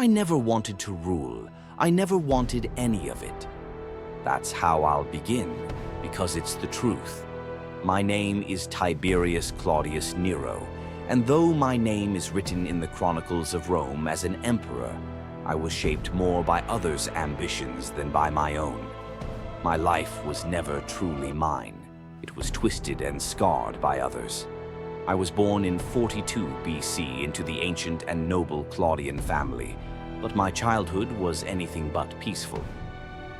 I never wanted to rule. I never wanted any of it. That's how I'll begin, because it's the truth. My name is Tiberius Claudius Nero, and though my name is written in the chronicles of Rome as an emperor, I was shaped more by others' ambitions than by my own. My life was never truly mine. It was twisted and scarred by others. I was born in 42 BC into the ancient and noble Claudian family, but my childhood was anything but peaceful.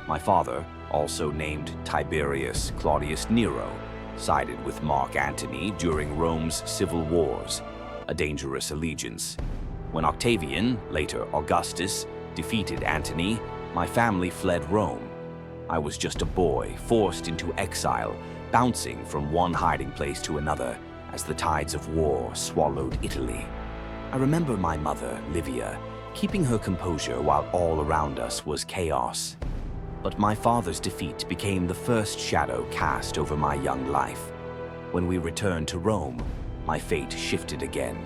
My father, also named Tiberius Claudius Nero, sided with Mark Antony during Rome's civil wars, a dangerous allegiance. When Octavian, later Augustus, defeated Antony, my family fled Rome. I was just a boy, forced into exile, bouncing from one hiding place to another as the tides of war swallowed Italy. I remember my mother, Livia, keeping her composure while all around us was chaos. But my father's defeat became the first shadow cast over my young life. When we returned to Rome, my fate shifted again.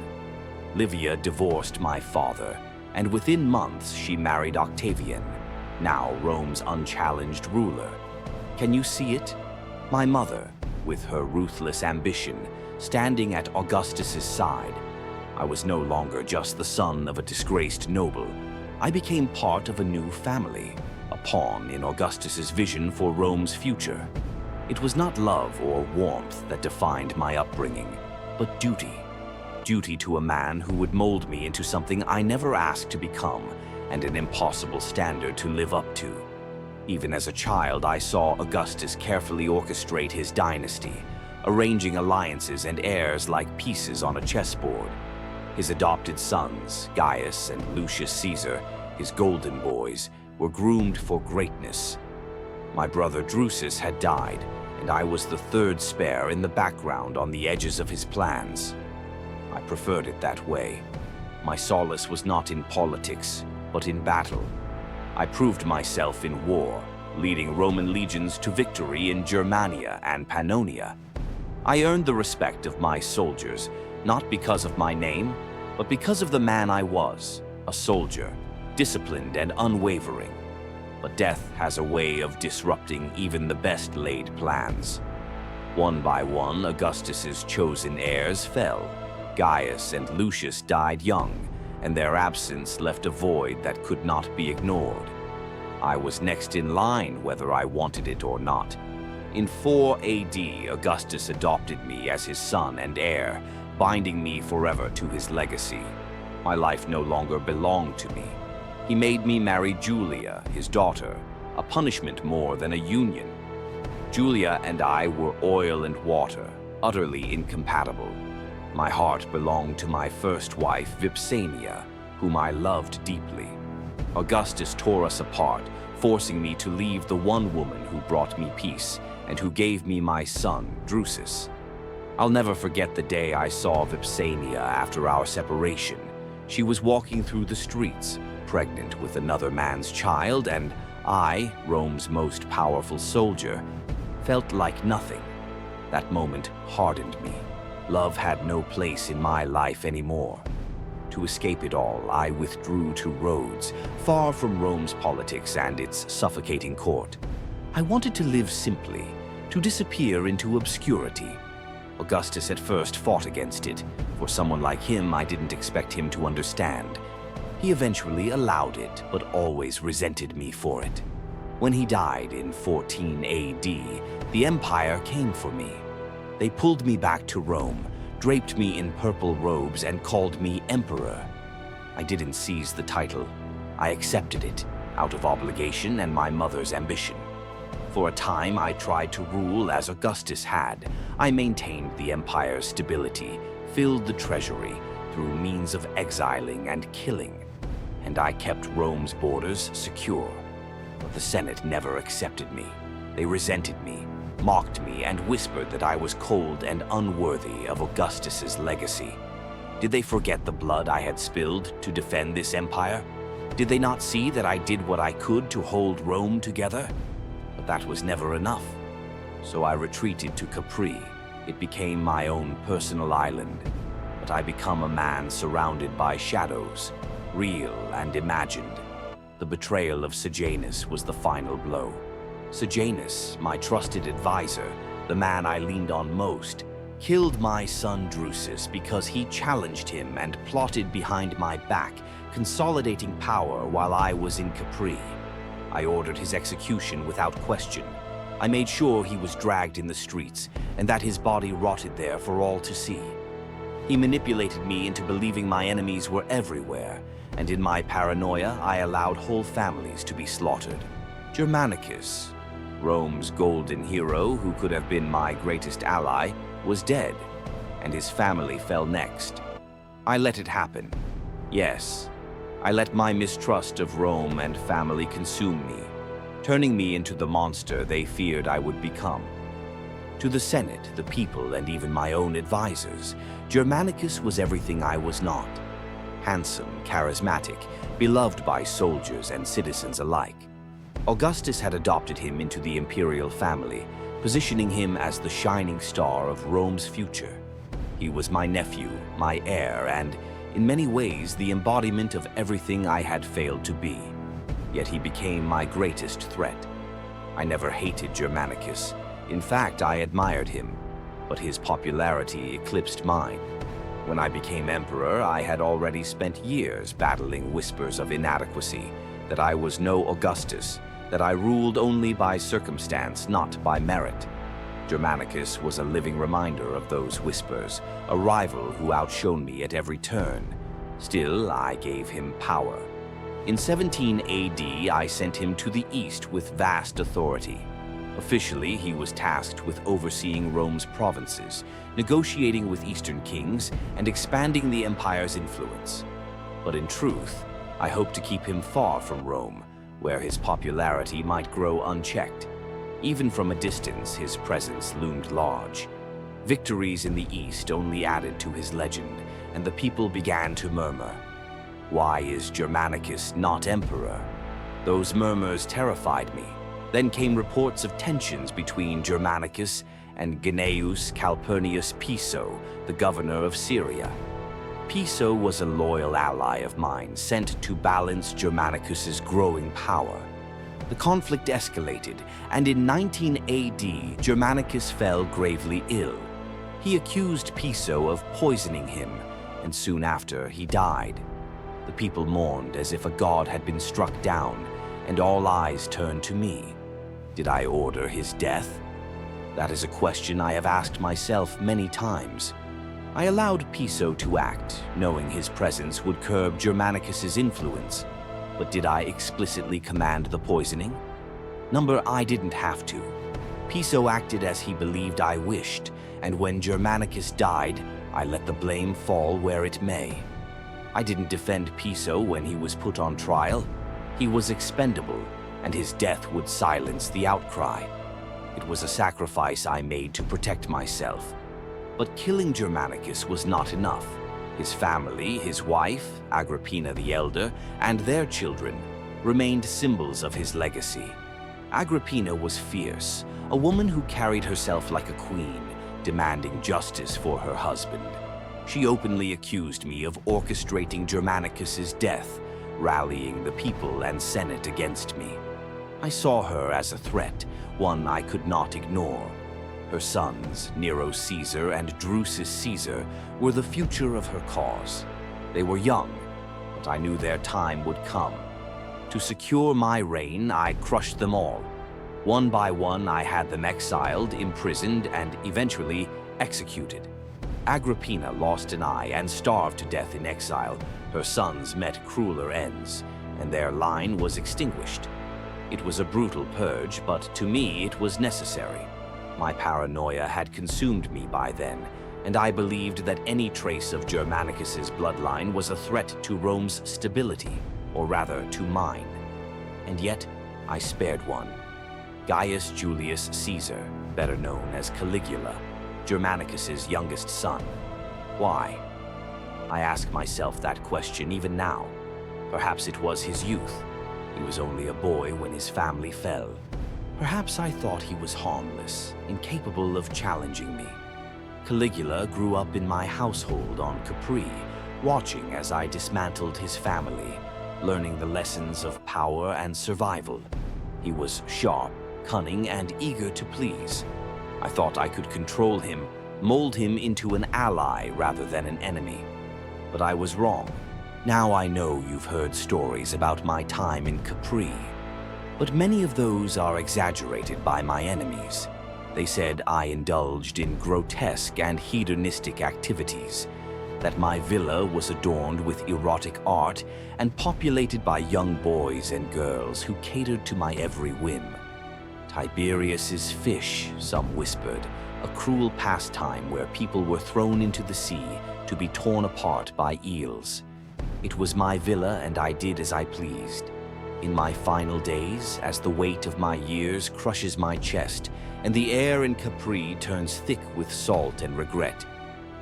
Livia divorced my father, and within months she married Octavian, now Rome's unchallenged ruler. Can you see it? My mother, with her ruthless ambition, standing at Augustus's side. I was no longer just the son of a disgraced noble. I became part of a new family, a pawn in Augustus's vision for Rome's future. It was not love or warmth that defined my upbringing, but duty. Duty to a man who would mold me into something I never asked to become, and an impossible standard to live up to. Even as a child, I saw Augustus carefully orchestrate his dynasty, arranging alliances and heirs like pieces on a chessboard. His adopted sons, Gaius and Lucius Caesar, his golden boys, were groomed for greatness. My brother Drusus had died, and I was the third spare in the background on the edges of his plans. I preferred it that way. My solace was not in politics, but in battle. I proved myself in war, leading Roman legions to victory in Germania and Pannonia. I earned the respect of my soldiers, not because of my name, but because of the man I was, a soldier, disciplined and unwavering. But death has a way of disrupting even the best laid plans. One by one, Augustus's chosen heirs fell. Gaius and Lucius died young, and their absence left a void that could not be ignored. I was next in line whether I wanted it or not. In 4 AD, Augustus adopted me as his son and heir, binding me forever to his legacy. My life no longer belonged to me. He made me marry Julia, his daughter, a punishment more than a union. Julia and I were oil and water, utterly incompatible. My heart belonged to my first wife, Vipsania, whom I loved deeply. Augustus tore us apart, forcing me to leave the one woman who brought me peace and who gave me my son, Drusus. I'll never forget the day I saw Vipsania after our separation. She was walking through the streets, pregnant with another man's child, and I, Rome's most powerful soldier, felt like nothing. That moment hardened me. Love had no place in my life anymore. To escape it all, I withdrew to Rhodes, far from Rome's politics and its suffocating court. I wanted to live simply, to disappear into obscurity. Augustus at first fought against it. For someone like him, I didn't expect him to understand. He eventually allowed it, but always resented me for it. When he died in 14 AD, the empire came for me. They pulled me back to Rome, draped me in purple robes, and called me emperor. I didn't seize the title. I accepted it, out of obligation and my mother's ambition. For a time, I tried to rule as Augustus had. I maintained the empire's stability, filled the treasury through means of exiling and killing, and I kept Rome's borders secure. But the Senate never accepted me. They resented me, mocked me, and whispered that I was cold and unworthy of Augustus's legacy. Did they forget the blood I had spilled to defend this empire? Did they not see that I did what I could to hold Rome together? But that was never enough. So I retreated to Capri. It became my own personal island. But I became a man surrounded by shadows, real and imagined. The betrayal of Sejanus was the final blow. Sejanus, my trusted advisor, the man I leaned on most, killed my son Drusus because he challenged him and plotted behind my back, consolidating power while I was in Capri. I ordered his execution without question. I made sure he was dragged in the streets and that his body rotted there for all to see. He manipulated me into believing my enemies were everywhere, and in my paranoia, I allowed whole families to be slaughtered. Germanicus, Rome's golden hero who could have been my greatest ally, was dead, and his family fell next. I let it happen. Yes, I let my mistrust of Rome and family consume me, turning me into the monster they feared I would become. To the Senate, the people, and even my own advisors, Germanicus was everything I was not. Handsome, charismatic, beloved by soldiers and citizens alike. Augustus had adopted him into the imperial family, positioning him as the shining star of Rome's future. He was my nephew, my heir, and, in many ways, the embodiment of everything I had failed to be. Yet he became my greatest threat. I never hated Germanicus. In fact, I admired him, but his popularity eclipsed mine. When I became emperor, I had already spent years battling whispers of inadequacy, that I was no Augustus, that I ruled only by circumstance, not by merit. Germanicus was a living reminder of those whispers, a rival who outshone me at every turn. Still, I gave him power. In 17 AD, I sent him to the east with vast authority. Officially, he was tasked with overseeing Rome's provinces, negotiating with eastern kings, and expanding the empire's influence. But in truth, I hoped to keep him far from Rome, where his popularity might grow unchecked. Even from a distance, his presence loomed large. Victories in the east only added to his legend, and the people began to murmur. Why is Germanicus not emperor? Those murmurs terrified me. Then came reports of tensions between Germanicus and Gnaeus Calpurnius Piso, the governor of Syria. Piso was a loyal ally of mine, sent to balance Germanicus's growing power. The conflict escalated, and in 19 AD, Germanicus fell gravely ill. He accused Piso of poisoning him, and soon after he died. The people mourned as if a god had been struck down, and all eyes turned to me. Did I order his death? That is a question I have asked myself many times. I allowed Piso to act, knowing his presence would curb Germanicus's influence. But did I explicitly command the poisoning? I didn't have to. Piso acted as he believed I wished, and when Germanicus died, I let the blame fall where it may. I didn't defend Piso when he was put on trial. He was expendable, and his death would silence the outcry. It was a sacrifice I made to protect myself. But killing Germanicus was not enough. His family, his wife, Agrippina the Elder, and their children remained symbols of his legacy. Agrippina was fierce, a woman who carried herself like a queen, demanding justice for her husband. She openly accused me of orchestrating Germanicus's death, rallying the people and Senate against me. I saw her as a threat, one I could not ignore. Her sons, Nero Caesar and Drusus Caesar, were the future of her cause. They were young, but I knew their time would come. To secure my reign, I crushed them all. One by one, I had them exiled, imprisoned, and eventually executed. Agrippina lost an eye and starved to death in exile. Her sons met crueler ends, and their line was extinguished. It was a brutal purge, but to me it was necessary. My paranoia had consumed me by then, and I believed that any trace of Germanicus's bloodline was a threat to Rome's stability, or rather to mine. And yet, I spared one. Gaius Julius Caesar, better known as Caligula, Germanicus's youngest son. Why? I ask myself that question even now. Perhaps it was his youth. He was only a boy when his family fell. Perhaps I thought he was harmless, incapable of challenging me. Caligula grew up in my household on Capri, watching as I dismantled his family, learning the lessons of power and survival. He was sharp, cunning, and eager to please. I thought I could control him, mold him into an ally rather than an enemy. But I was wrong. Now I know you've heard stories about my time in Capri, but many of those are exaggerated by my enemies. They said I indulged in grotesque and hedonistic activities, that my villa was adorned with erotic art and populated by young boys and girls who catered to my every whim. Tiberius's fish, some whispered, a cruel pastime where people were thrown into the sea to be torn apart by eels. It was my villa and I did as I pleased. In my final days, as the weight of my years crushes my chest and the air in Capri turns thick with salt and regret,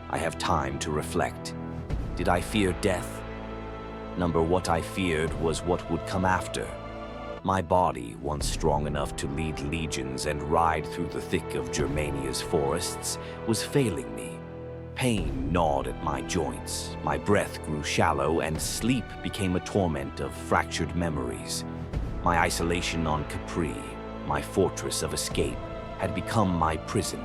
I have time to reflect. Did I fear death? What I feared was what would come after. My body, once strong enough to lead legions and ride through the thick of Germania's forests, was failing me. Pain gnawed at my joints, my breath grew shallow, and sleep became a torment of fractured memories. My isolation on Capri, my fortress of escape, had become my prison.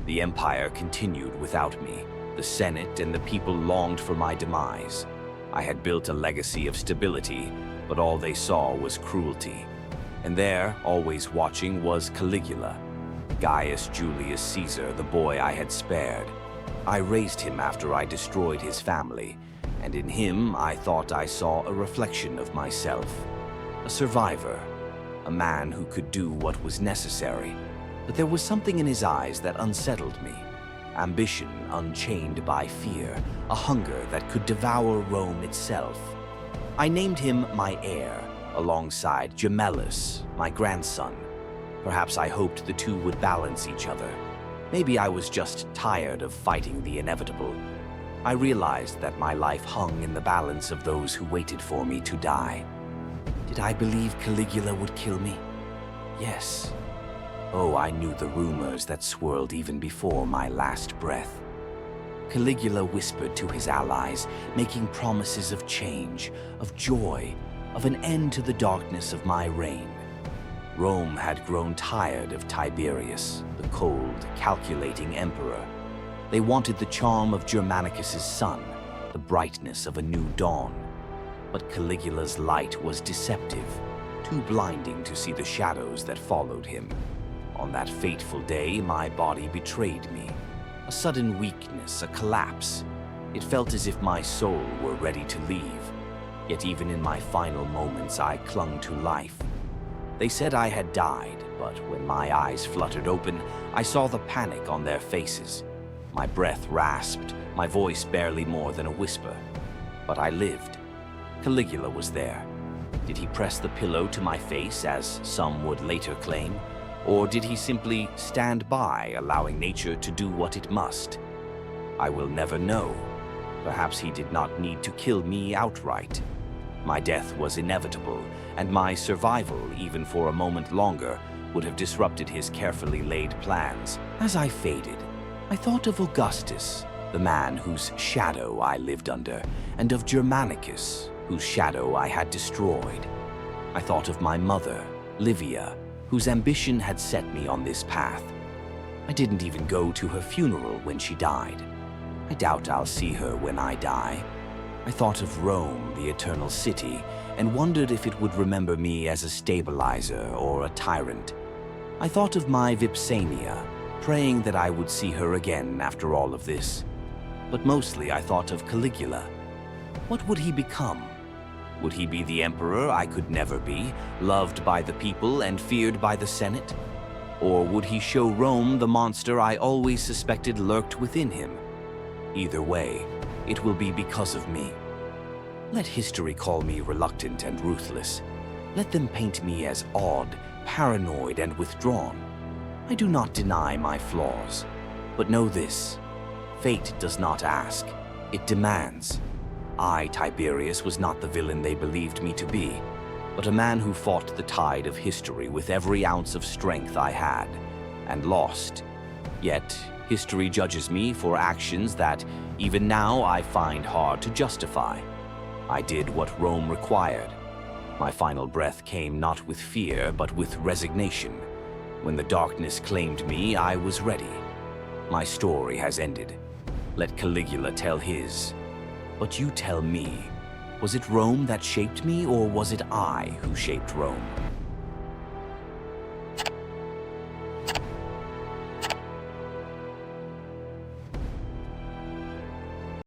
The empire continued without me. The Senate and the people longed for my demise. I had built a legacy of stability, but all they saw was cruelty. And there, always watching, was Caligula, Gaius Julius Caesar, the boy I had spared. I raised him after I destroyed his family, and in him I thought I saw a reflection of myself. A survivor, a man who could do what was necessary, but there was something in his eyes that unsettled me. Ambition unchained by fear, a hunger that could devour Rome itself. I named him my heir, alongside Gemellus, my grandson. Perhaps I hoped the two would balance each other. Maybe I was just tired of fighting the inevitable. I realized that my life hung in the balance of those who waited for me to die. Did I believe Caligula would kill me? Yes. Oh, I knew the rumors that swirled even before my last breath. Caligula whispered to his allies, making promises of change, of joy, of an end to the darkness of my reign. Rome had grown tired of Tiberius, the cold, calculating emperor. They wanted the charm of Germanicus's sun, the brightness of a new dawn. But Caligula's light was deceptive, too blinding to see the shadows that followed him. On that fateful day, my body betrayed me. A sudden weakness, a collapse. It felt as if my soul were ready to leave. Yet even in my final moments, I clung to life. They said I had died, but when my eyes fluttered open, I saw the panic on their faces. My breath rasped, my voice barely more than a whisper. But I lived. Caligula was there. Did he press the pillow to my face, as some would later claim? Or did he simply stand by, allowing nature to do what it must? I will never know. Perhaps he did not need to kill me outright. My death was inevitable, and my survival, even for a moment longer, would have disrupted his carefully laid plans. As I faded, I thought of Augustus, the man whose shadow I lived under, and of Germanicus, whose shadow I had destroyed. I thought of my mother, Livia, whose ambition had set me on this path. I didn't even go to her funeral when she died. I doubt I'll see her when I die. I thought of Rome, the eternal city, and wondered if it would remember me as a stabilizer or a tyrant. I thought of my Vipsania, praying that I would see her again after all of this. But mostly I thought of Caligula. What would he become? Would he be the emperor I could never be, loved by the people and feared by the Senate? Or would he show Rome the monster I always suspected lurked within him? Either way, it will be because of me. Let history call me reluctant and ruthless. Let them paint me as odd, paranoid, and withdrawn. I do not deny my flaws. But know this: fate does not ask, it demands. I, Tiberius, was not the villain they believed me to be, but a man who fought the tide of history with every ounce of strength I had, and lost. Yet, History judges me for actions that, even now, I find hard to justify. I did what Rome required. My final breath came not with fear, but with resignation. When the darkness claimed me, I was ready. My story has ended. Let Caligula tell his. But you tell me, was it Rome that shaped me, or was it I who shaped Rome?